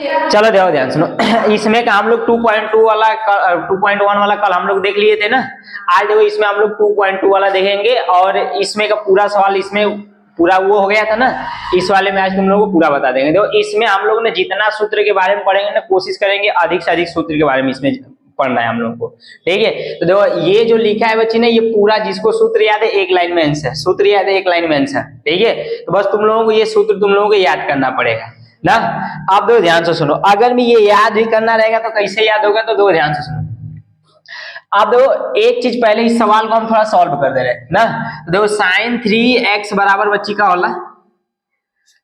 चलो देखो ध्यान सुनो। इसमें का हम लोग 2.2 वाला 2.1 वाला कल हम लोग देख लिए थे ना। आज देखो इसमें हम लोग 2.2 वाला देखेंगे और इसमें का पूरा सवाल इसमें पूरा वो हो गया था ना। इस वाले में आज तुम लोगों को पूरा बता देंगे। देखो इसमें हम लोग ने जितना सूत्र के बारे में पढ़ेंगे ना, कोशिश करेंगे अधिक से अधिक सूत्र के बारे में इसमें पढ़ना है हम लोग को। ठीक है, तो देखो ये जो लिखा है बच्ची ने, ये पूरा जिसको सूत्र याद है एक लाइन में आंसर, सूत्र याद है एक लाइन में आंसर। ठीक है, तो बस तुम लोगों को ये सूत्र तुम लोगों को याद करना पड़ेगा ना। आप दो ध्यान से सुनो, अगर मैं ये याद ही करना रहेगा तो कैसे याद होगा, तो दो ध्यान से सुनो। आप देखो एक चीज पहले इस सवाल को हम थोड़ा सॉल्व कर दे रहे हैं ना। तो देखो sin 3x बराबर बच्ची का होला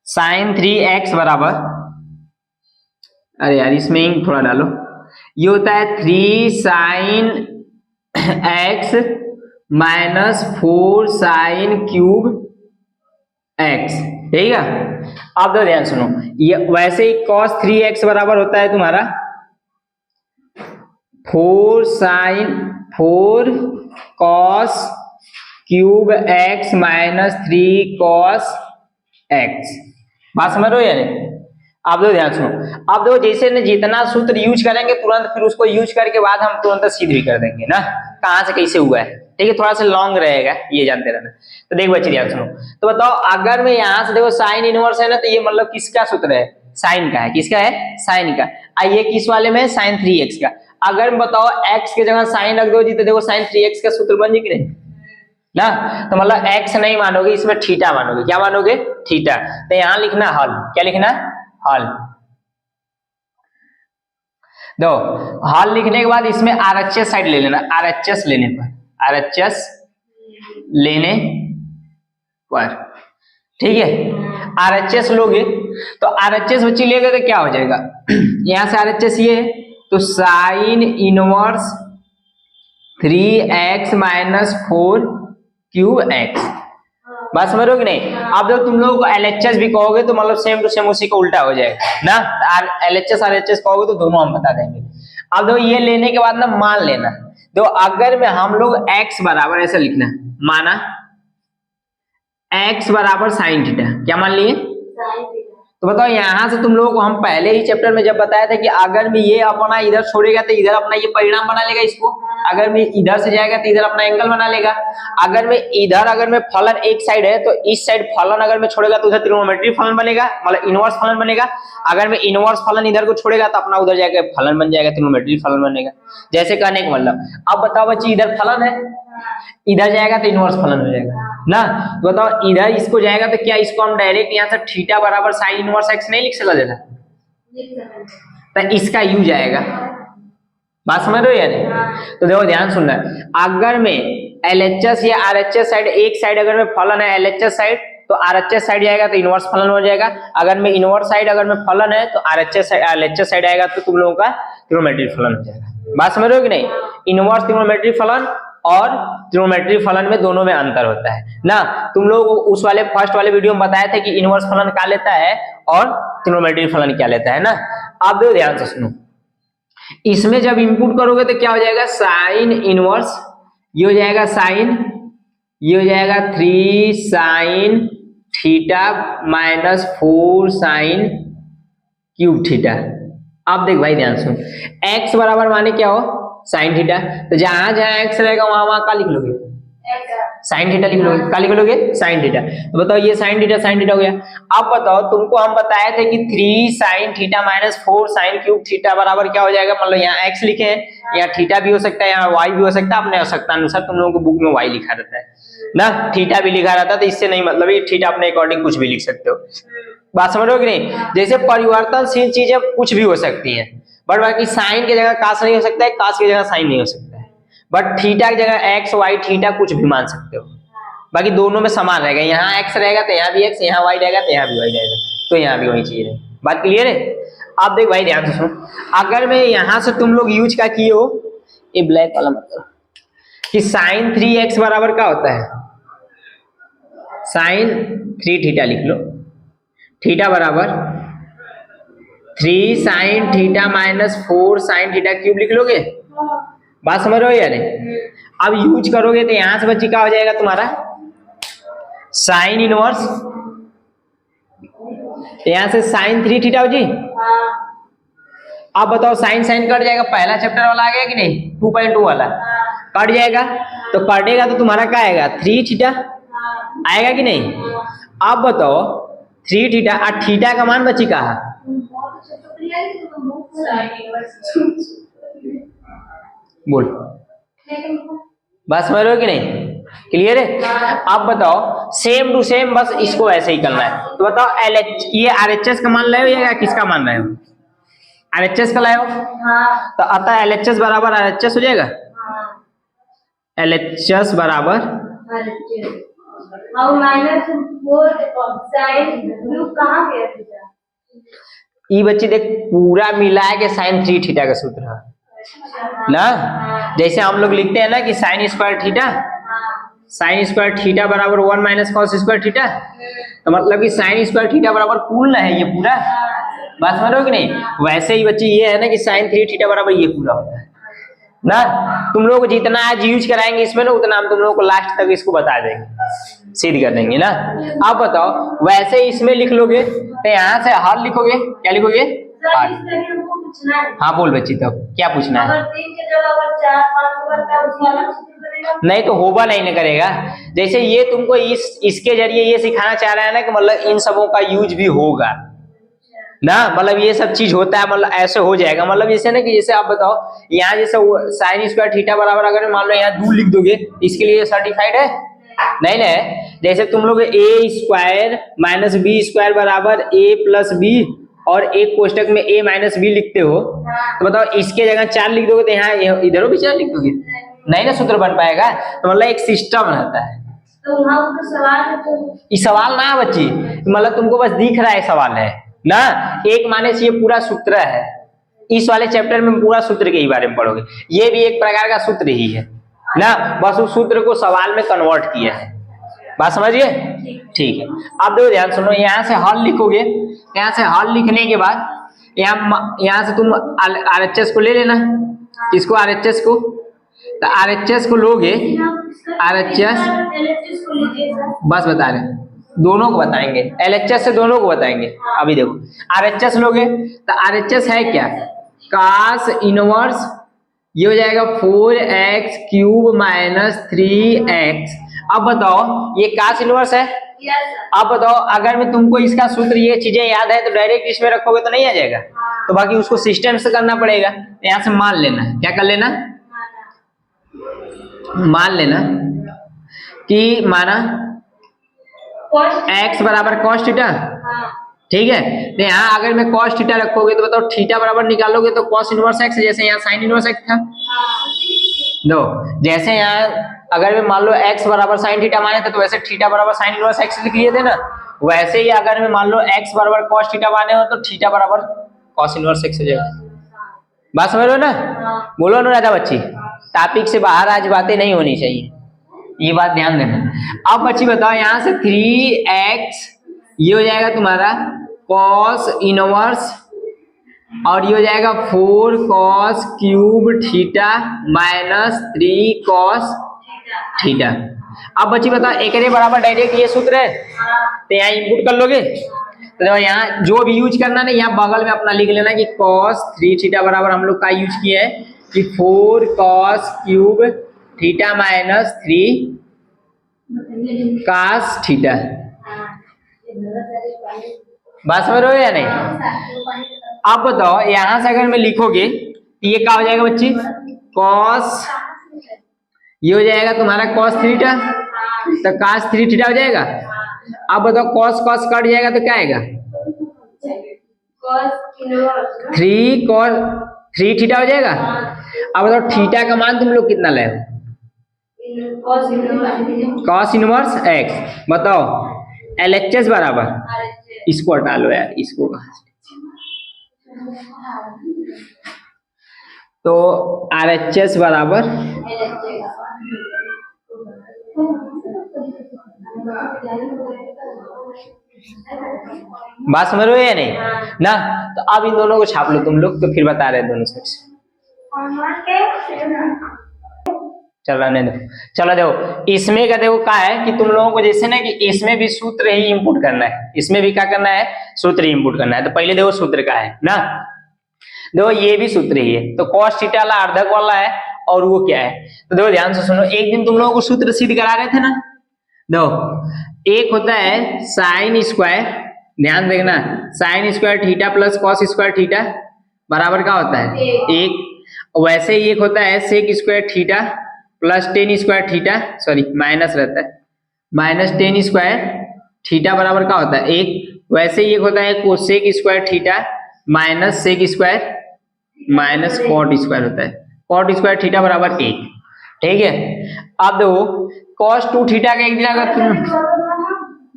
sin 3x बराबर, अरे यार इसमें इंक थोड़ा डालो, ये होता है 3 sin x minus 4 sin cube x। ठीक है, अब तो ध्यान सुनो, ये वैसे ही cos 3x बराबर होता है तुम्हारा 4 cos cube x minus 3 cos x। बात समझ रहे हो या नहीं? आप लोग ध्यान सुनो, अब देखो जैसे ने जितना सूत्र यूज करेंगे तुरंत फिर उसको यूज करके बाद हम तुरंत सिद्ध भी कर देंगे ना, कहां से कैसे हुआ है। ठीक है, थोड़ा सा लॉन्ग रहेगा ये जानते रहना। तो देख बच्चे ध्यान सुनो, तो बताओ अगर मैं यहां से देखो साइन इनवर्स है ना, तो ये मतलब किसका सूत्र है, साइन का है। किसका है, साइन का। ये किस वाले में, sin 3x का। अगर बताओ x के जगह साइन रख दो जी, तो देखो sin 3x का सूत्र बन जाएगी नहीं ना। तो मतलब x नहीं मानोगे, इसमें थीटा मानोगे। क्या मानोगे, थीटा। तो यहां लिखना हल, क्या लिखना, हल। दो हल लिखने के बाद इसमें RHS साइड ले लेना। RHS लेने पर, RHS लेने पर, ठीक है, RHS लोगे तो RHS बच्ची लेगे तो क्या हो जाएगा, यहां से RHS ये है तो sine inverse 3x minus 4 cube x। बात समझ रहे हो कि नहीं? अब जब तुम लोग को LHS भी कहोगे तो मतलब सेम टू सेम उसी का उल्टा हो जाएगा ना। LHS RHS कहोगे तो दोनों हम बता देंगे। अब देखो ये लेने के बाद ना मान लेना, तो अगर में हम लोग x बराबर ऐसा लिखना, माना x बराबर साइन थीटा, क्या मान लिए, तो बताओ यहां से तुम लोगों को हम पहले ही चैप्टर में जब बताया था कि अगर मैं ये अपना इधर छोड़ेगा तो इधर अपना ये परिणाम बना लेगा इसको, अगर मैं इधर से जाएगा तो इधर अपना एंगल बना लेगा। अगर मैं इधर, अगर मैं फलन एक साइड है तो इस साइड फलन अगर मैं छोड़ेगा तो उधर त्रिकोणमितीय फलन बनेगा, मतलब इनवर्स फलन बनेगा। अगर मैं इनवर्स फलन इधर को छोड़ेगा तो अपना उधर जाएगा फलन बन जाएगा, त्रिकोणमितीय फलन बनेगा। जैसे कहने का मतलब, अब बताओ बच्ची इधर फलन है, इधर जाएगा तो इनवर्स फलन हो जाएगा ना। तो बताओ इधर इसको जाएगा तो क्या इसको हम डायरेक्ट यहाँ से थीटा बराबर साइन इनवर्स x नहीं लिख सकता देता, तो इसका u जाएगा। बात समझ रहे हो या नहीं? तो देखो ध्यान सुनना, अगर मैं LHS या RHS साइड, एक साइड अगर मैं फलन है LHS साइड तो RHS साइड जाएगा तो इनवर्स फलन हो जाएगा। अगर मैं इनवर्स साइड अगर मैं फलन है तो LHS साइड आएगा तो तुम लोगों का त्रिकोणमितीय फलन हो जाएगा। बात समझ रहे हो कि नहीं? इनवर्स त्रिकोणमितीय फलन और त्रिकोणमितीय फलन में दोनों में अंतर होता है ना। तुम लोग उस वाले फर्स्ट वाले वीडियो में बताया था कि इनवर्स फलन क्या लेता है और त्रिकोणमितीय फलन क्या लेता है ना। अब देखो ध्यान से सुनो, इसमें जब इनपुट करोगे तो क्या हो जाएगा, साइन इनवर्स, ये हो जाएगा साइन, ये हो जाएगा 3 sine theta minus 4 sine cube theta. अब देख भाई ध्यान सुन, x बराबर माने क्या हो, साइन थीटा, तो जहां जहां x रहेगा वहां वहां का लिख लोगे, साइन थीटा लिख लोगे। क्या लिख लोगे, साइन थीटा। तो बताओ ये साइन थीटा हो गया। अब बताओ तुमको हम बताए थे कि 3 sine theta minus 4 sine cube theta बराबर क्या हो जाएगा, मतलब यहाँ x लिखे हैं, यहाँ थीटा भी हो सकता है, यहाँ y भी हो सकता है। अपने आवश्यकता अनुसार तुम लोगों को बुक में y लिखा रहता है ना, थीटा भी लिखा रहता है, तो इससे नहीं मतलब ये थीटा अपने अकॉर्डिंग कुछ भी लिख सकते हो। बात समझ रहे हो कि नहीं? जैसे परिवर्तनशील चीजें कुछ भी हो सकती है, बट बाकी साइन की जगह कास नहीं हो सकता है, कास की जगह साइन नहीं हो सकता है, बट थीटा की जगह एक्स वाई थीटा कुछ भी मान सकते हो। बाकी दोनों में समान रहेगा, यहाँ एक्स रहेगा तो यहाँ भी एक्स, यहाँ वाई रहेगा तो यहाँ भी वाई रहेगा, तो यहाँ भी वही चीज है। बात क्लियर है? आप देख भाई ध्यान से सुनो, अगर मैं यहाँ से तुम लोग यूज क्या किए हो, ये ब्लैक वाला मतलब कि साइन 3x बराबर क्या होता है, साइन 3 थीटा लिख लो, थीटा बराबर 3 sine theta minus 4 sine theta cube लिख लोगे। बात समझ रहे हो या नहीं? अब यूज करोगे तो यहां से बच्ची क्या हो जाएगा तुम्हारा, साइन इनवर्स, यहां से साइन 3 थीटा हो जी, अब बताओ साइन साइन कट जाएगा, पहला चैप्टर वाला आ गया कि नहीं, 2.2 वाला कट जाएगा, तो कटेगा तो तुम्हारा क्या आएगा 3 थीटा आएगा कि नहीं। अब बताओ 3 थीटा और थीटा का मान बची कहा, बोल बस समझ रहे हो कि नहीं, क्लियर है। अब बताओ सेम टू सेम बस इसको ऐसे ही करना है। तो बताओ LH ये RHS का मान लाए हो या किसका मान रहे हो, RHS का लाए हो, तो अतः LHS बराबर RHS हो जाएगा, LHS बराबर ये बच्चे देख पूरा मिला के साइन 3 थीटा का सूत्र है ना, जैसे हम लोग लिखते हैं ना कि sign square theta, sign square theta बराबर 1 माइनस कॉस स्क्वायर थीटा, तो मतलब कि साइन स्क्वायर थीटा बराबर पूर्ण है ये पूरा, बात समझ रहे हो कि नहीं। वैसे ही बच्चे ये है ना कि साइन 3 थीटा बराबर ये पूरा होता है ना। तुम लोग जितना आज यूज कराएंगे इसमें ना उतना हम तुम लोगों को लास्ट तक इसको बता देंगे, सिद्ध कर देंगे ना। अब बताओ वैसे इसमें लिख लोगे तो यहाँ से हल लिखोगे, क्या लिखोगे, हाँ बोल बच्ची तब क्या पूछना है, नहीं तो होगा नहीं ना करेगा। जैसे ये तुमको इसके जरिए ये सिखाना चाह रहा है ना कि मतलब इन सबों का यूज भी होगा ना, मतलब ये सब चीज होता है, मतलब ऐसे हो जाएगा। मतलब जैसे ना कि जैसे आप बताओ यहाँ जैसे साइन स्क्वायर थीटा बराबर अगर मान लो यहाँ 2 लिख दोगे इसके लिए सर्टिफाइड है नहीं ना। जैसे तुम लोग ए स्क्वायर माइनस बी स्क्वायर बराबर ए प्लस बी और एक कोष्टक में a माइनस बी लिखते हो, तो बताओ इसके जगह 4 लिख दोगे तो यहाँ इधर भी 4 लिख दोगे, नहीं ना सूत्र बन पाएगा। तो मतलब एक सिस्टम रहता है। ये सवाल ना बच्ची, मतलब तुमको बस दिख रहा है सवाल है ना, एक माने से ये पूरा सूत्र है। इस वाले चैप्टर में पूरा सूत्र के ही बारे में पढ़ोगे, ये भी एक प्रकार का सूत्र ही है ना, बस उस सूत्र को सवाल में कन्वर्ट किया है, बात समझिए, ठीक है। अब देखो ध्यान सुनो, यहाँ से हल लिखोगे, यहाँ से हल लिखने के बाद यहाँ से तुम RHS को ले लेना, किसको, RHS को, तो RHS को लोगे, RHS बस बता रहे दोनों को बताएंगे, LHS से दोनों को बताएंगे। अभी देखो RHS लोगे तो RHS है क्या, cos इनवर्स, ये हो जाएगा 4x क्यूब माइनस 3x। अब बताओ ये cos इनवर्स है, अब बताओ अगर मैं तुमको इसका सूत्र ये चीजें याद है तो डायरेक्ट इसमें रखोगे तो नहीं आ जाएगा, तो बाकी उसको सिस्टम से करना पड़ेगा। तो यहाँ से मान लेना, क्या कर लेना, मान लेना कि माना x बराबर cos थीटा, ठीक है। तो यहाँ अगर मैं cos थीटा रखोगे तो बताओ थीटा बराबर निकालोगे तो cos इनवर्स x, जैसे यहाँ sin इनवर्स x था, दो जैसे यहाँ अगर मैं मान लो x बराबर sin थीटा माने थे तो वैसे थीटा बराबर sin इनवर्स x लिख लिए थे ना, वैसे ही अगर मैं मान लो x बराबर cos थीटा माने हो तो थीटा बराबर cos इनवर्स x हो जाएगा। बात समझ लो ना, बोलो ना राजा बच्ची, टॉपिक से बाहर आज बातें नहीं होनी चाहिए, ये बात ध्यान देना। अब बच्ची बताओ यहाँ से 3x ये हो जाएगा तुम्हारा cos इनवर्स और ये हो जाएगा 4 cos cube theta minus 3 cos theta. अब बच्ची बताओ एक बराबर डायरेक्ट ये सूत्र है तो यहाँ इनपुट कर लोगे, तो यहाँ जो भी यूज करना ना यहाँ बगल में अपना लिख लेना कि cos 3 थीटा बराबर हम लोग का यूज किए है कि 4 cos cube theta minus 3 cos theta. बात समझ रहे हो या नहीं। अब बताओ यहां से अगर मैं लिखोगे तो ये क्या हो जाएगा बच्ची, cos ये हो जाएगा तुम्हारा cos थीटा, तो cos 3 थीटा हो जाएगा। अब बताओ cos cos कट जाएगा तो क्या आएगा 3 cos 3 थीटा हो जाएगा। अब बताओ थीटा का मान तुम लोग कितना ले, cos इनवर्स x। बताओ LHS बराबर, इसको हटा लो यार, इसको तो RHS बराबर बात समझ रहे हो या नहीं ना। तो अब इन दोनों को छाप लो तुम लोग, तो फिर बता रहे हैं दोनों साइड से। चल रहने दो, चलो देखो इसमें का देखो क्या है कि तुम लोगों को जैसे ना कि इसमें भी सूत्र ही इंपुट करना है, इसमें भी क्या करना है, सूत्र ही इंपुट करना है। तो पहले देखो सूत्र का है ना, देखो ये भी सूत्र ही है, तो cos थीटा वाला अर्धक वाला है और वो क्या है, तो देखो ध्यान से सुनो, एक दिन तुम लोगों को सूत्र सिद्ध करा रहे थे ना। देखो एक होता है साइन स्क्वायर, ध्यान देखना, sign square theta plus cos square theta बराबर क्या होता है एक। वैसे ही एक होता है sec square theta plus tan square theta, sorry minus रहता है, माइनस टेन स्क्वायर थीटा बराबर क्या होता है एक। वैसे ही एक होता है cosec square theta minus sec square minus cot square होता है, कॉट स्क्वायर थीटा बराबर एक। ठीक है, अब देखो कॉस टू थीटा का एक दिन अगर तुम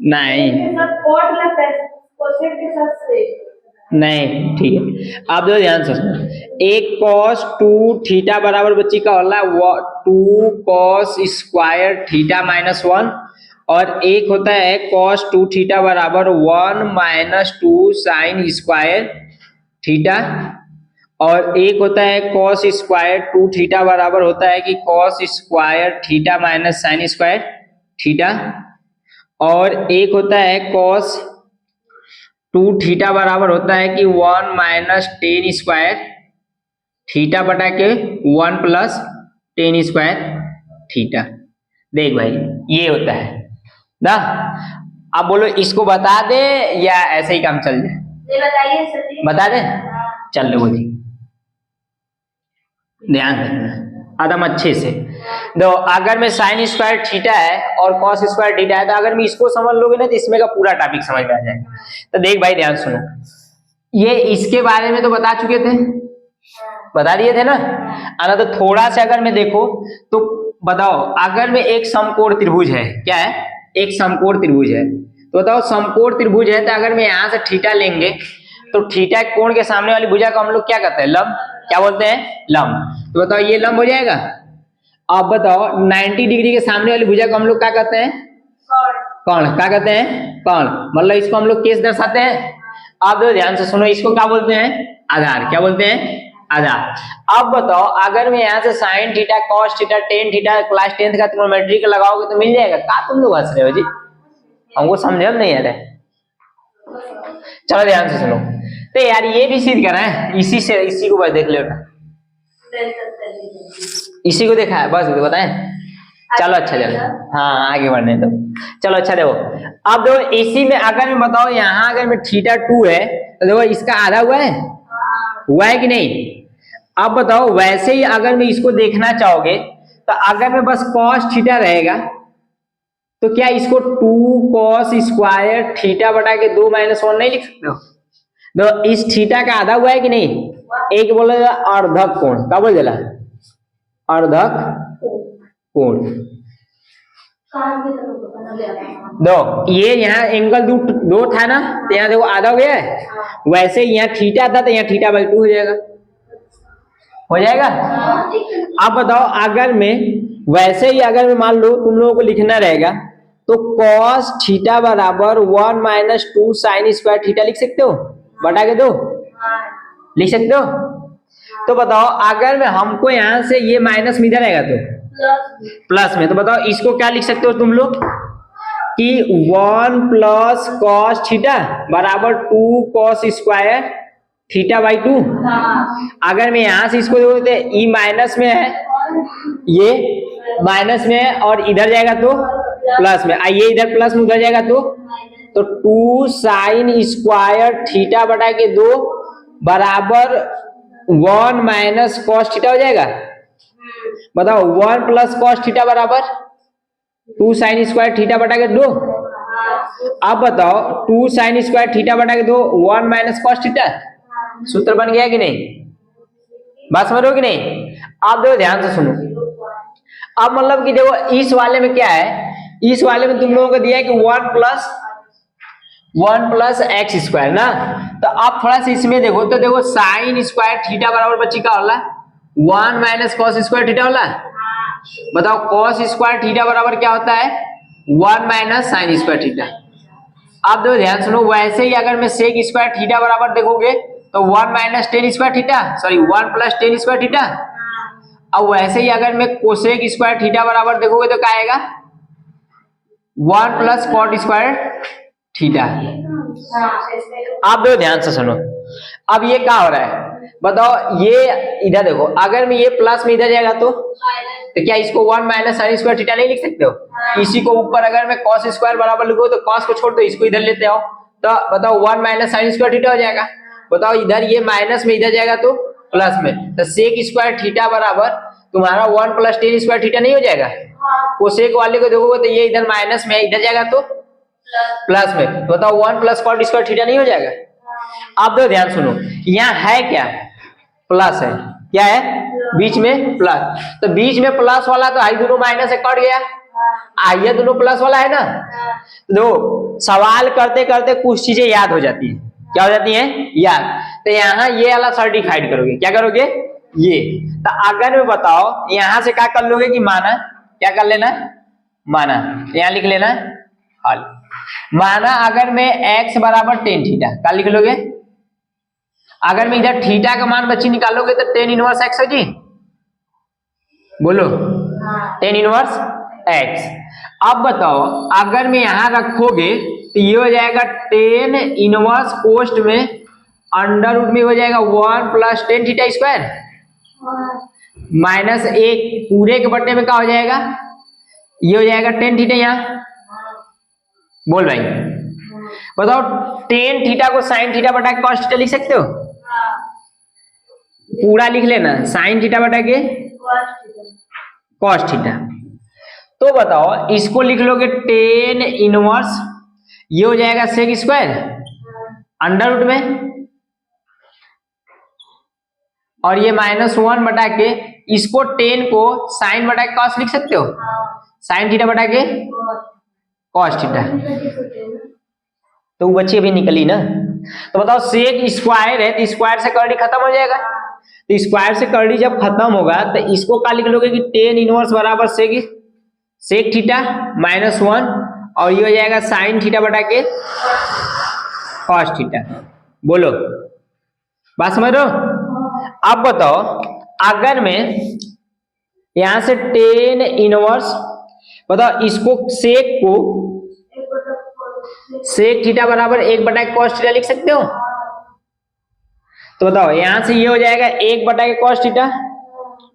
नहीं नहीं, ठीक है, आप दो ध्यान से सुनो, एक कॉस टू थीटा बराबर बच्ची का होला two cos square theta minus one, और एक होता है कॉस टू थीटा बराबर one minus two sine square theta, और एक होता है कॉस स्क्वायर टू थीटा बराबर होता है कि cos square theta minus sign square theta, और एक होता है कॉस टू थीटा बराबर होता है कि one minus ten square theta बटा के one plus tan square theta. देख भाई ये होता है ना, अब बोलो इसको बता दे या ऐसे ही काम चल जाए, बताइए सर, बता दे, चल लो जी, ध्यान रखना एकदम अच्छे से। दो अगर मैं साइन स्क्वायर थीटा है और कॉस स्क्वायर थीटा है, तो अगर मैं इसको समझ लोगे ना तो इसमें का पूरा टॉपिक समझ में आ जाएगा। तो देख भाई ध्यान सुनो, ये इसके बारे में तो बता चुके थे, बता दिए थे ना, आना तो थोड़ा सा अगर मैं देखो तो बताओ, अगर मैं एक समकोण त्रिभुज है, क्या है एक समकोण त्रिभुज है, तो बताओ समकोण त्रिभुज है, तो अगर मैं यहाँ से थीटा लेंगे तो थीटा कोण के सामने वाली भुजा को हम लोग क्या कहते हैं लंब, क्या बोलते हैं लंब। तो बताओ ये लंब हो जाएगा। अब बताओ 90 डिग्री के सामने वाली भुजा को हम लोग क्या कहते हैं कोण, क्या कहते हैं कोण, मतलब इसको हम लोग कैसे दर्शाते हैं। अब ध्यान से सुनो, इसको क्या बोलते हैं आधार, क्या बोलते हैं आधार। अब बताओ अगर मैं यहाँ से sine theta cos theta tan theta class 10th का ट्रिग्नोमेट्री का लगाओगे तो मिल जाएगा। क्या तुम लोग हंस रहे हो जी, हमको समझ में नहीं आ रहा है। चलो ध्यान से सुनो, तो यार ये भी सिद्ध करा है, इसी से इसी को बस देख लो, इसी को देखा है बस बताएं। चलो अच्छा चलो, हाँ आगे बढ़ने दो। चलो अच्छा देखो, अब देखो इसी में अगर मैं बताओ यहाँ अगर मैं थीटा 2 है तो देखो इसका आधा हुआ है कि नहीं। अब बताओ वैसे ही अगर मैं इसको देखना चाहोगे तो अगर मैं बस कॉस थीटा रहेगा तो क्या इसको 2 कॉस स्क्वायर थीटा बटा के 2 माइनस 1 नहीं लिख सकते हो। तो इस थीटा का आधा हुआ है कि नहीं, एक बोला अर्धक कोण, क्या बोल देला अर्धक कोण। दो ये यहाँ एंगल दो था ना, तो यहाँ देखो आधा हो गया है, वैसे यहाँ थीटा था तो यहाँ थीटा बाई 2 हो जाएगा। अब बताओ अगर मैं वैसे ही अगर मैं मान लो तुम लोगों को लिखना रहेगा तो cos थीटा बराबर 1 माइनस 2 साइन स्क्वायर थीटा लिख सकते हो, बटा के 2 लिख सकते हो। तो बताओ अगर मैं हमको यहाँ से ये माइनस में इधर आएगा तो प्लस में, तो बताओ इसको क्या लिख सकते हो तुम लोग कि 1 प्लस कॉस थीटा बराबर 2 कॉस स्क्वायर थीटा बाई 2। अगर मैं यहां से इसको देखो तो ई माइनस में है, ये माइनस में है और इधर जाएगा तो प्लस में, ये इधर प्लस में उधर जाएगा तो 2 साइन स्क्वायर थीटा बटा के 2 बराबर 1 माइनस कॉस थीटा हो जाएगा। बताओ 1 प्लस कॉस थीटा बराबर 2 साइन स्क्वायर थीटा बटा के 2। अब बताओ 2 साइन स्क्वायर थीटा बटा के 2 1 माइनस कॉस थीटा, सूत्र बन गया कि नहीं, बात समझ रहे हो कि नहीं। आप देखो ध्यान से सुनो, अब मतलब कि देखो इस वाले में क्या है, इस वाले में तुम लोगों को दिया है कि 1 प्लस एक्स स्क्वायर ना, तो आप थोड़ा सा इसमें देखो तो देखो साइन स्क्वायर थीटा बराबर बच्ची का होला 1 माइनस कॉस स्क्वायर थीटा होला। बताओ कॉस स्क्वायर थीटा बराबर क्या होता है 1 माइनस साइन स्क्वायर थीटा। अब देखो ध्यान सुनो, वैसे ही अगर मैं सेक स्क्वायर थीटा बराबर देखोगे तो 1 minus ten square theta, sorry 1 plus tan square theta. अब वैसे ही अगर मैं कोसेक स्क्वायर थीटा बराबर देखोगे तो क्या आएगा 1 प्लस कॉट स्क्वायर थीटा। आप देखो ध्यान से सुनो, अब ये क्या हो रहा है, बताओ ये इधर देखो, अगर मैं ये प्लस में इधर जाएगा तो क्या इसको 1 माइनस साइन स्क्वायर थीटा नहीं लिख सकते हो? इसी को ऊपर अगर मैं कॉस स्क्वायर बराबर लिखूं तो कॉस को छोड़ दो, इसको इधर लेते आओ, तो बताओ 1 माइनस साइन स्क्वायर थीटा हो जाएगा। बताओ इधर ये माइनस में इधर जाएगा तो प्लस में, तो सेक स्क्वायर थीटा बराबर तुम्हारा 1 प्लस टेन स्क्वायर थीटा नहीं हो जाएगा? कोसेक वाले को देखोगे तो ये इधर माइनस में इधर जाएगा तो प्लस में, तो बताओ 1 प्लस कॉट स्क्वायर थीटा नहीं हो जाएगा? आप तो ध्यान सुनो, यहाँ है क्या? प्लस है, क्या है? बीच में प्लस, तो बीच में प्लस वाला तो आई दोनों माइनस से कट गया, आइए दोनों प्लस वाला है ना। दो सवाल करते करते कुछ चीजें याद हो जाती है, क्या हो जाती है? याद। तो यहाँ ये वाला सर्टिफाइड करोगे, क्या करोगे? ये। तो अगर मैं बताओ यहां से क्या कर लोगे कि माना, क्या कर लेना? माना, यहाँ लिख लेना हल। माना अगर मैं x बराबर टेन थीटा, क्या लिख लोगे? अगर मैं इधर थीटा का मान बच्ची निकालोगे तो टेन इनवर्स x हो जी, बोलो टेन इनवर्स x। अब बताओ अगर मैं यहां रखोगे तो ये हो जाएगा टेन इनवर्स पोस्ट में अंडर रूट में हो जाएगा 1 plus tan theta square minus एक पूरे के बट्टे में क्या हो जाएगा? ये हो जाएगा टेन थीटा। यहाँ बोल भाई बताओ, टेन थीटा को साइन थीटा बटा के कॉस थीटा लिख सकते हो? पूरा लिख लेना, साइन थीटा बटा के कॉस थीटा। तो बताओ इसको लिख लोगे टेन इनवर्स, ये हो जाएगा सेक स्क्वायर अंडर रूट में, और ये -1 बटा के, इसको टेन को साइन बटा के कॉस लिख सकते हो? साइन थीटा बटा के कॉस थीटा। तो वो बच्ची अभी निकली ना। तो बताओ सेक स्क्वायर है तो स्क्वायर से कर्ली खत्म हो जाएगा, तो स्क्वायर से कर्ली जब खत्म होगा तो इसको क्या लिख लोगे कि टेन इनवर्स बराबर सेक थीटा -1, और ये हो जाएगा साइन थीटा बटा के कॉस थीटा। बोलो बात समझ रहे हो? अब बताओ अगर मैं यहां से टेन इनवर्स, बताओ इसको सेक थीटा बराबर 1 बटा के कॉस थीटा लिख सकते हो? तो बताओ यहां से ये हो जाएगा 1 बटा के कॉस थीटा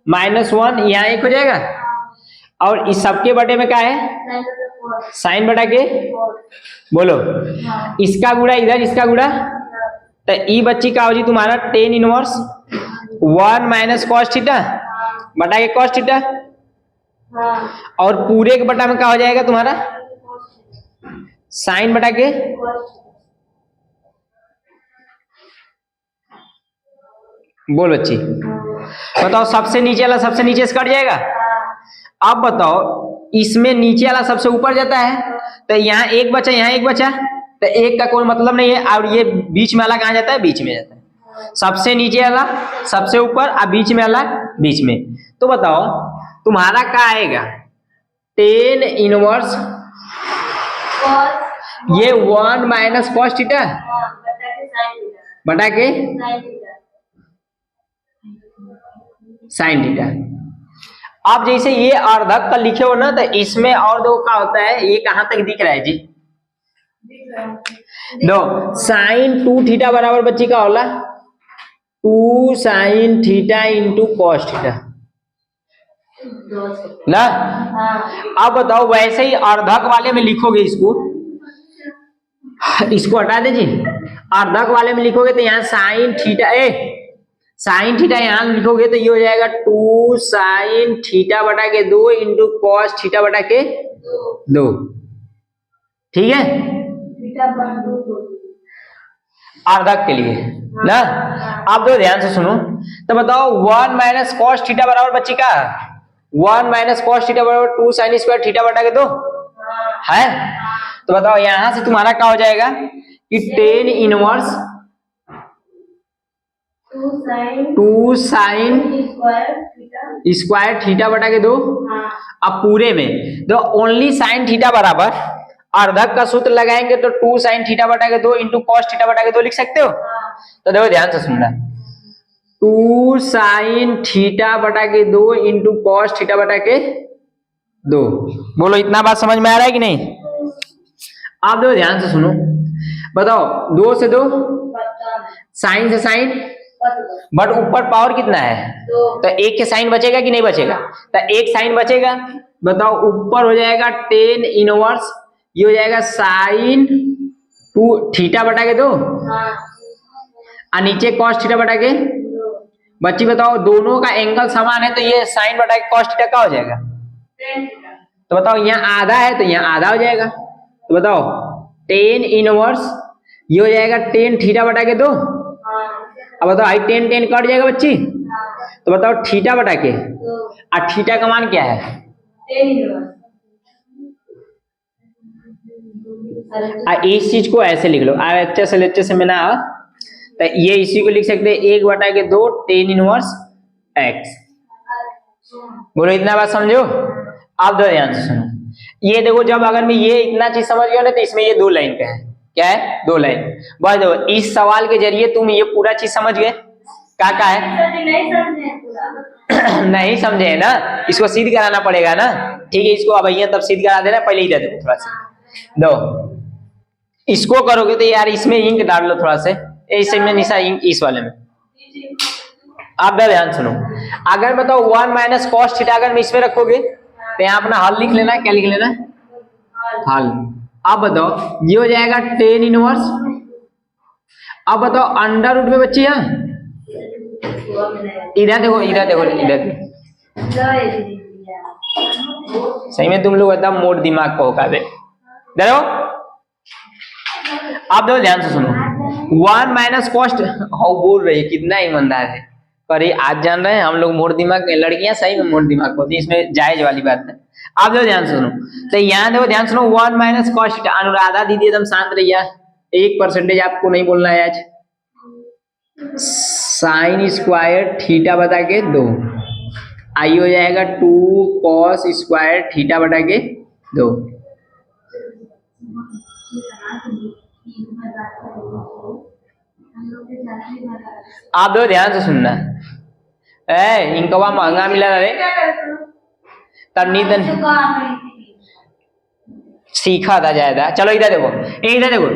-1, यहाँ 1 हो जाएगा, और इस सबके बटे में क्या है? साइन बटा के। बोलो इसका गुणा इधर, इसका गुणा, तो ई बच्ची का हो जी तुम्हारा tan inverse 1 minus cos theta बटा के कॉस थीटा, और पूरे के बटा में क्या हो जाएगा तुम्हारा? साइन बटा के। बोल बच्ची बताओ, सबसे नीचे वाला सबसे नीचे से कट जाएगा। अब बताओ इसमें नीचे वाला सबसे ऊपर जाता है, तो यहाँ एक बचा, यहाँ एक बचा, तो एक का कोई मतलब नहीं है, और ये बीच में वाला कहाँ जाता है? बीच में जाता है। सबसे नीचे वाला सबसे ऊपर, और बीच में वाला बीच में। तो बताओ तुम्हारा क्या आएगा? टेन इनवर्स ये 1 माइनस कॉस थीटा बटा के साइन थीटा। आप जैसे ये अर्धक का लिखे हो ना, तो इसमें और दो क्या होता है, ये कहां तक दिख रहा है जी? दो साइन 2 थीटा बराबर बच्ची का होला 2 sine theta into cos theta ना। अब बताओ वैसे ही अर्धक वाले में लिखोगे, इसको हटा दीजिए, अर्धक वाले में लिखोगे तो यहाँ साइन थीटा यहाँ लिखोगे तो ये हो जाएगा 2 साइन थीटा बटा के 2 इंटू कॉस थीटा बटा के 2। ठीक है, अर्धक के लिए ना। आप दो ध्यान से सुनो, तो बताओ 1 माइनस कॉस थीटा बराबर बच्ची का 1 माइनस कॉस थीटा बराबर 2 साइन स्क्वायर थीटा बटा के 2 है। तो बताओ यहां से तुम्हारा क्या हो जाएगा कि tan inverse 2 sign square theta बटा के 2। अब पूरे में तो ओनली साइन थीटा बराबर अर्धक का सूत्र लगाएंगे तो 2 साइन थीटा बटा के 2 इंटू कॉस थीटा बटा के 2 लिख सकते हो। तो देखो ध्यान से सुनना, 2 साइन थीटा बटा के 2 इंटू कॉस थीटा बटा के 2। बोलो इतना बात समझ में आ रहा है कि नहीं? आप देखो ध्यान से सुनो, बताओ 2 से 2 साइन से साइन बट ऊपर पावर कितना है, तो एक के साइन बचेगा कि नहीं बचेगा, तो एक साइन बचेगा। बताओ ऊपर हो जाएगा 10 इनवर्स, ये हो जाएगा साइन 2 थीटा बटा के 2 और नीचे कॉस थीटा बटा के। बच्ची बताओ दोनों का एंगल समान है तो ये साइन बटा के कॉस थीटा का हो जाएगा। तो बताओ यहाँ आधा है तो यहाँ आधा हो जाएगा। तो बताओ 10 इनवर्स ये हो जाएगा 10 थीटा बटा के 2। अब बताओ आई 10 10 कट जाएगा बच्ची। तो बताओ थीटा बटा के और थीटा का मान क्या है, इस चीज को ऐसे लिख लो अच्छे से मैंने तो ये इसी को लिख सकते हैं 1 बटा के 2 10 इनवर्स x। बोलो इतना बात समझो। आप दो ध्यान से सुनो, ये देखो जब अगर मैं ये इतना चीज समझ गया ना तो इसमें ये 2 लाइन का है, क्या है 2 लाइन। बस देखो इस सवाल के जरिए तुम ये पूरा चीज समझ गए क्या है। नहीं समझे ना, इसको सिद्ध कराना पड़ेगा ना। ठीक है इसको अब तब सिद्ध करा देना, पहले ही दे दो थोड़ा सा दो। इसको करोगे तो यार इसमें इंक डाल लो थोड़ा से, इसमें निशा इंक इस वाले में। आप ध्यान सुनो, अगर बताओ 1 माइनस कॉस थीटा अगर मैं इसमें रखोगे तो यहाँ अपना हल लिख लेना। क्या लिख लेना, हल। अब बताओ ये हो जाएगा 10 इनवर्स। अब बताओ अंडर रूट में बच्ची है, इधर देखो इधर देखो इधर सही में तुम लोग एकदम मोट दिमाग को होगा दे देखो। आप देखो ध्यान से सुनो, 1 माइनस कॉस्ट बोल रही है कितना ईमानदार है। पर ये आज जान रहे हैं हम लोग मोट दिमाग, लड़कियां सही में मोट दिमाग होती है, इसमें जायज वाली बात है। आप देखो ध्यान सुनो, तो यहाँ देखो ध्यान सुनो 1 माइनस कॉस्ट। अनुराधा दीदी एकदम शांत रहिए, 1% आपको नहीं बोलना है आज। साइन स्क्वायर थीटा बटा के 2 आई हो जाएगा 2 कॉस स्क्वायर थीटा बटा के 2। आप दो ध्यान से सुनना, इनका वहां महंगा मिला रे तब नींद सीखा था ज्यादा। चलो इधर देखो, इधर देखो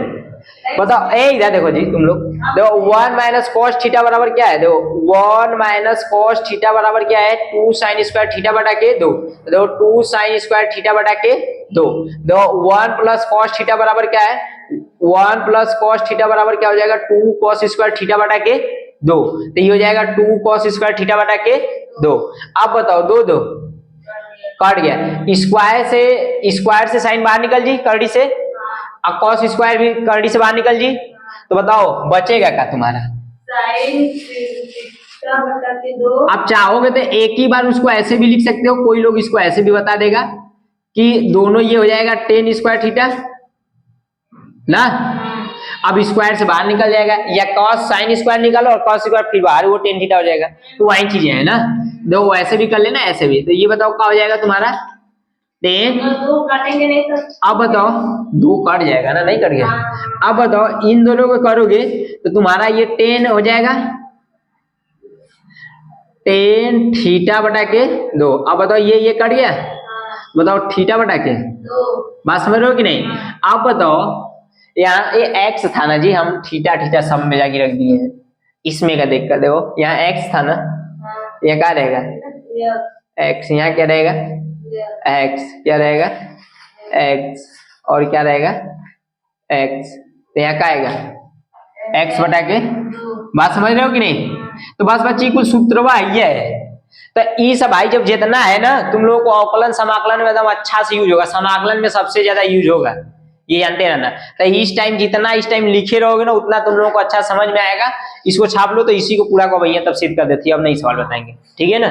बताओ, इधर देखो जी तुम लोग देखो 1 माइनस कॉस थीटा बराबर क्या है। देखो 1 माइनस कॉस थीटा बराबर क्या है, 2 साइन स्क्वायर थीटा बटा के 2। देखो 2 साइन स्क्वायर थीटा बटा के 2। देखो 1 प्लस कॉस थीटा बराबर क्या है, 1 प्लस कॉस थीटा बराबर क्या हो जाएगा, 2 कॉस स्क्वायर थीटा बटा के 2। तो ये हो जाएगा 2 कॉस स्क्वायर थीटा बटा के 2। अब बताओ 2 2 कट गया, स्क्वायर से साइन बाहर निकल जी करड़ी से, अब कॉस स्क्वायर भी करड़ी से बाहर निकल जी। तो बताओ बचेगा क्या तुम्हारा, आप चाहोगे तो एक ही बार उसको ऐसे भी लिख सकते हो, कोई लोग इसको ऐसे भी बता देगा कि दोनों ये हो जाएगा 10 स्क्वायर थीटा ना। अब स्क्वायर से बाहर निकल जाएगा, या कॉस साइन स्क्वायर निकालो और कॉस स्क्वायर फिर बाहर वो 10 थीटा हो जाएगा। तो वही चीजें है ना, दो ऐसे भी कर लेना ऐसे भी। तो ये बताओ क्या हो जाएगा तुम्हारा 10। काटेंगे नहीं तो अब बताओ 2 कट जाएगा ना, नहीं कट गया। अब बताओ इन दोनों को करोगे तो तुम्हारा ये 10 हो जाएगा 10 थीटा बटा के 2। अब बताओ ये कट गया, बताओ थीटा बटा के 2। बात समझ रहे हो कि नहीं। अब बताओ यहाँ ये x था ना जी, हम थीटा थीटा सब में जाके रख दिए हैं, इसमें का देख कर देखो यहाँ x था ना, ये क्या रहेगा x, यहाँ क्या रहेगा x, क्या रहेगा x और क्या रहेगा x, तो यहाँ क्या आएगा x बटा के। बात समझ रहे हो कि नहीं। तो बस बच्ची कुछ सूत्रवा ये है। तो ये सब भाई जब जितना है ना तुम लोगों को अवकलन समाकलन में एकदम अच्छा से यूज होगा, समाकलन में सबसे ज्यादा यूज होगा, ये जानते रहना। तो इस टाइम जितना इस टाइम लिखे रहोगे ना उतना तुम लोगों को अच्छा समझ में आएगा। इसको छाप लो तो इसी को पूरा को भैया तब सिद्ध कर देती है। अब नहीं सवाल बताएंगे, ठीक है ना।